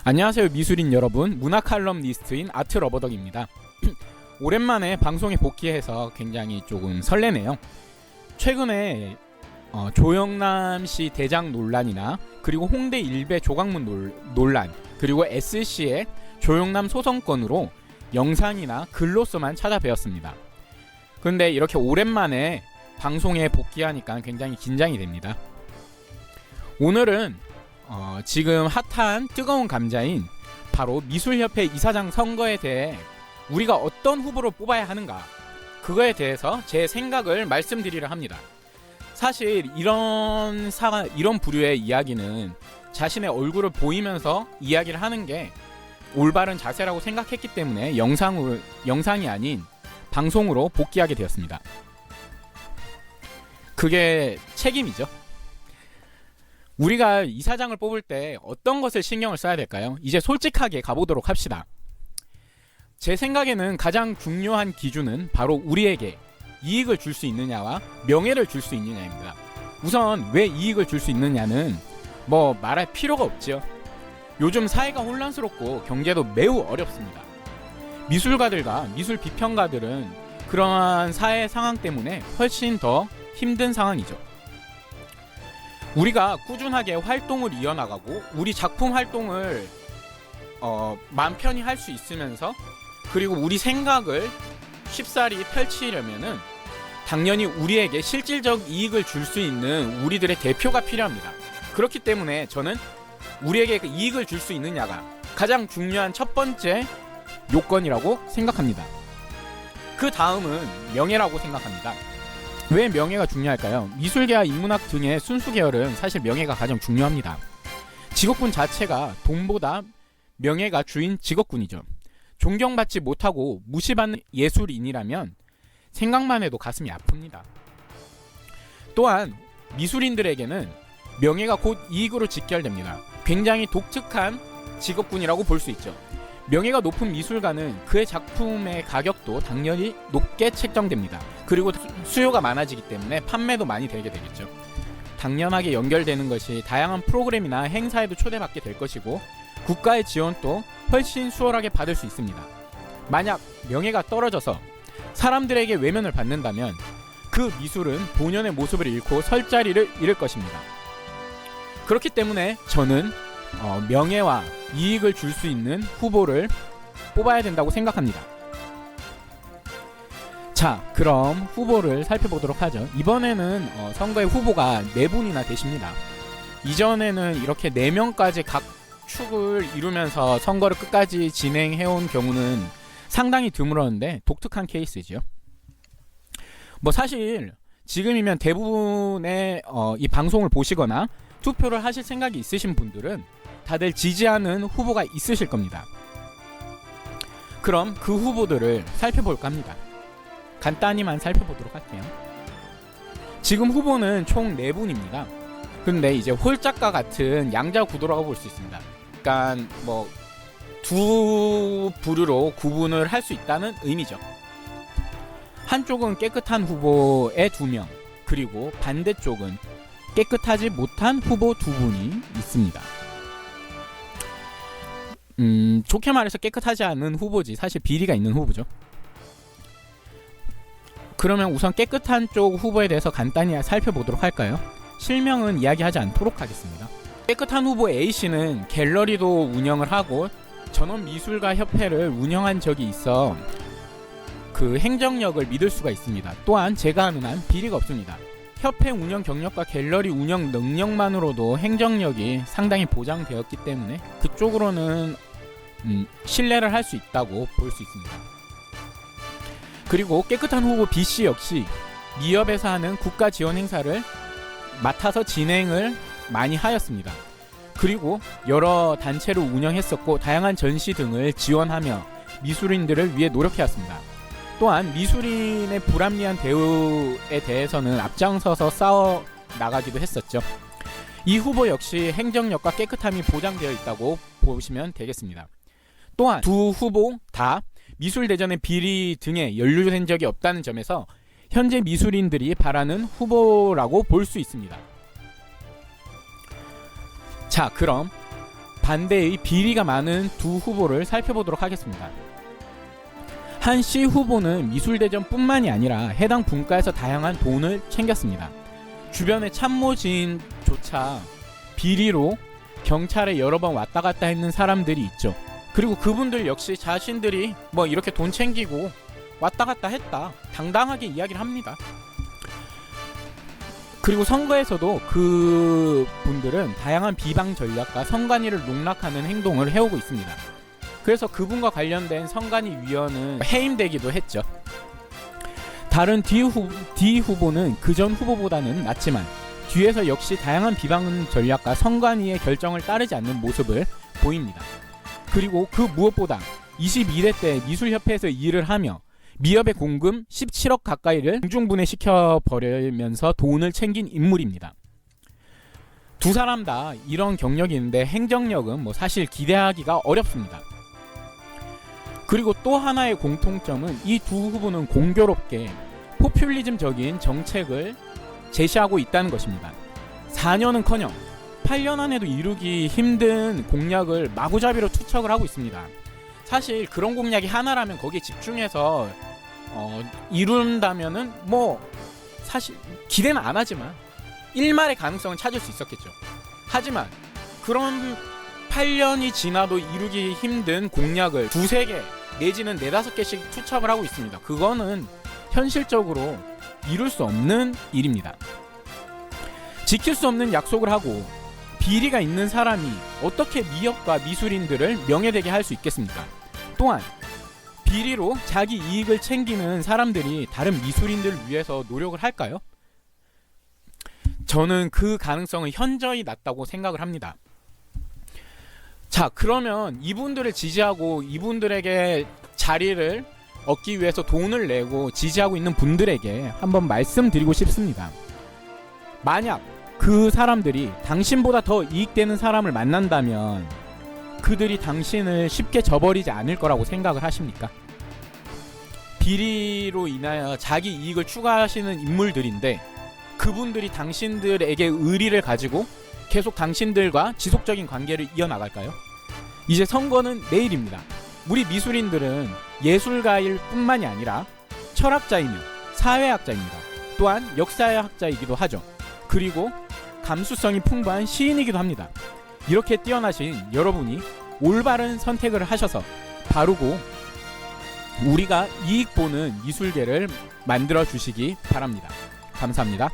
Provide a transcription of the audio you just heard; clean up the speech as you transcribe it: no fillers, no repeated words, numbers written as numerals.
안녕하세요 미술인 여러분, 문화칼럼니스트인 아트러버덕입니다. 오랜만에 방송에 복귀해서 굉장히 조금 설레네요. 최근에 조영남씨 대장 논란이나 그리고 홍대 일베 조각문 논란, 그리고 SC의 조영남 소송건으로 영상이나 글로서만 찾아뵈었습니다. 그런데 이렇게 오랜만에 방송에 복귀하니까 굉장히 긴장이 됩니다. 오늘은 지금 핫한 뜨거운 감자인 바로 미술협회 이사장 선거에 대해 우리가 어떤 후보를 뽑아야 하는가, 그거에 대해서 제 생각을 말씀드리려 합니다. 사실 이런 부류의 이야기는 자신의 얼굴을 보이면서 이야기를 하는 게 올바른 자세라고 생각했기 때문에 영상이 아닌 방송으로 복귀하게 되었습니다. 그게 책임이죠. 우리가 이사장을 뽑을 때 어떤 것을 신경을 써야 될까요? 이제 솔직하게 가보도록 합시다. 제 생각에는 가장 중요한 기준은 바로 우리에게 이익을 줄 수 있느냐와 명예를 줄 수 있느냐입니다. 우선 왜 이익을 줄 수 있느냐는 말할 필요가 없죠. 요즘 사회가 혼란스럽고 경제도 매우 어렵습니다. 미술가들과 미술 비평가들은 그러한 사회 상황 때문에 훨씬 더 힘든 상황이죠. 우리가 꾸준하게 활동을 이어나가고 우리 작품 활동을 마음 편히 할 수 있으면서, 그리고 우리 생각을 쉽사리 펼치려면은 당연히 우리에게 실질적 이익을 줄 수 있는 우리들의 대표가 필요합니다. 그렇기 때문에 저는 우리에게 그 이익을 줄 수 있느냐가 가장 중요한 첫 번째 요건이라고 생각합니다. 그 다음은 명예라고 생각합니다. 왜 명예가 중요할까요? 미술계와 인문학 등의 순수 계열은 사실 명예가 가장 중요합니다. 직업군 자체가 돈보다 명예가 주인 직업군이죠. 존경받지 못하고 무시받는 예술인이라면 생각만 해도 가슴이 아픕니다. 또한 미술인들에게는 명예가 곧 이익으로 직결됩니다. 굉장히 독특한 직업군이라고 볼 수 있죠. 명예가 높은 미술가는 그의 작품의 가격도 당연히 높게 책정됩니다. 그리고 수요가 많아지기 때문에 판매도 많이 되게 되겠죠. 당연하게 연결되는 것이 다양한 프로그램이나 행사에도 초대받게 될 것이고, 국가의 지원도 훨씬 수월하게 받을 수 있습니다. 만약 명예가 떨어져서 사람들에게 외면을 받는다면 그 미술은 본연의 모습을 잃고 설 자리를 잃을 것입니다. 그렇기 때문에 저는 명예와 이익을 줄 수 있는 후보를 뽑아야 된다고 생각합니다. 자, 그럼 후보를 살펴보도록 하죠. 이번에는 선거의 후보가 4분이나 되십니다. 이전에는 이렇게 4명까지 각 축을 이루면서 선거를 끝까지 진행해온 경우는 상당히 드물었는데 독특한 케이스죠. 사실 지금이면 대부분의 이 방송을 보시거나 투표를 하실 생각이 있으신 분들은 다들 지지하는 후보가 있으실 겁니다. 그럼 그 후보들을 살펴볼까 합니다. 간단히만 살펴보도록 할게요. 지금 후보는 총 4분입니다. 근데 이제 홀짝과 같은 양자 구도라고 볼 수 있습니다. 그러니까 두 부류로 구분을 할 수 있다는 의미죠. 한쪽은 깨끗한 후보의 2명, 그리고 반대쪽은 깨끗하지 못한 후보 2분이 있습니다. 좋게 말해서 깨끗하지 않은 후보지 사실 비리가 있는 후보죠. 그러면 우선 깨끗한 쪽 후보에 대해서 간단히 살펴보도록 할까요? 실명은 이야기하지 않도록 하겠습니다. 깨끗한 후보 A씨는 갤러리도 운영을 하고 전원미술가협회를 운영한 적이 있어 그 행정력을 믿을 수가 있습니다. 또한 제가 아는 한 비리가 없습니다. 협회 운영 경력과 갤러리 운영 능력만으로도 행정력이 상당히 보장되었기 때문에 그쪽으로는 신뢰를 할 수 있다고 볼 수 있습니다. 그리고 깨끗한 후보 B씨 역시 미협에서 하는 국가 지원 행사를 맡아서 진행을 많이 하였습니다. 그리고 여러 단체를 운영했었고 다양한 전시 등을 지원하며 미술인들을 위해 노력해왔습니다. 또한 미술인의 불합리한 대우에 대해서는 앞장서서 싸워 나가기도 했었죠. 이 후보 역시 행정력과 깨끗함이 보장되어 있다고 보시면 되겠습니다. 또한 두 후보 다 미술대전의 비리 등에 연루된 적이 없다는 점에서 현재 미술인들이 바라는 후보라고 볼 수 있습니다. 자, 그럼 반대의 비리가 많은 두 후보를 살펴보도록 하겠습니다. 한 C 후보는 미술대전뿐만이 아니라 해당 분과에서 다양한 돈을 챙겼습니다. 주변의 참모진조차 비리로 경찰에 여러 번 왔다 갔다 했는 사람들이 있죠. 그리고 그분들 역시 자신들이 뭐 이렇게 돈 챙기고 왔다 갔다 했다 당당하게 이야기를 합니다. 그리고 선거에서도 그 분들은 다양한 비방 전략과 선관위를 농락하는 행동을 해오고 있습니다. 그래서 그분과 관련된 선관위 위원은 해임되기도 했죠. 다른 D 후보는 그전 후보보다는 낫지만 뒤에서 역시 다양한 비방 전략과 선관위의 결정을 따르지 않는 모습을 보입니다. 그리고 그 무엇보다 22대 때 미술협회에서 일을 하며 미협의 공금 17억 가까이를 공중분해시켜버리면서 돈을 챙긴 인물입니다. 두 사람 다 이런 경력이 있는데 행정력은 뭐 사실 기대하기가 어렵습니다. 그리고 또 하나의 공통점은 이 두 후보는 공교롭게 포퓰리즘적인 정책을 제시하고 있다는 것입니다. 4년은커녕 8년 안에도 이루기 힘든 공약을 마구잡이로 투척을 하고 있습니다. 사실 그런 공약이 하나라면 거기에 집중해서 이룬다면은 뭐 사실 기대는 안 하지만 일말의 가능성은 찾을 수 있었겠죠. 하지만 그런 8년이 지나도 이루기 힘든 공약을 두세 개 내지는 네다섯 개씩 투척을 하고 있습니다. 그거는 현실적으로 이룰 수 없는 일입니다. 지킬 수 없는 약속을 하고 비리가 있는 사람이 어떻게 미협과 미술인들을 명예되게 할 수 있겠습니까? 또한 비리로 자기 이익을 챙기는 사람들이 다른 미술인들을 위해서 노력을 할까요? 저는 그 가능성은 현저히 낮다고 생각을 합니다. 자, 그러면 이분들을 지지하고 이분들에게 자리를 얻기 위해서 돈을 내고 지지하고 있는 분들에게 한번 말씀드리고 싶습니다. 만약 그 사람들이 당신보다 더 이익되는 사람을 만난다면 그들이 당신을 쉽게 저버리지 않을 거라고 생각을 하십니까? 비리로 인하여 자기 이익을 추구하시는 인물들인데 그분들이 당신들에게 의리를 가지고 계속 당신들과 지속적인 관계를 이어나갈까요? 이제 선거는 내일입니다. 우리 미술인들은 예술가일 뿐만이 아니라 철학자이며 사회학자입니다. 또한 역사학자이기도 하죠. 그리고 감수성이 풍부한 시인이기도 합니다. 이렇게 뛰어나신 여러분이 올바른 선택을 하셔서 바르고 우리가 이익 보는 미술계를 만들어 주시기 바랍니다. 감사합니다.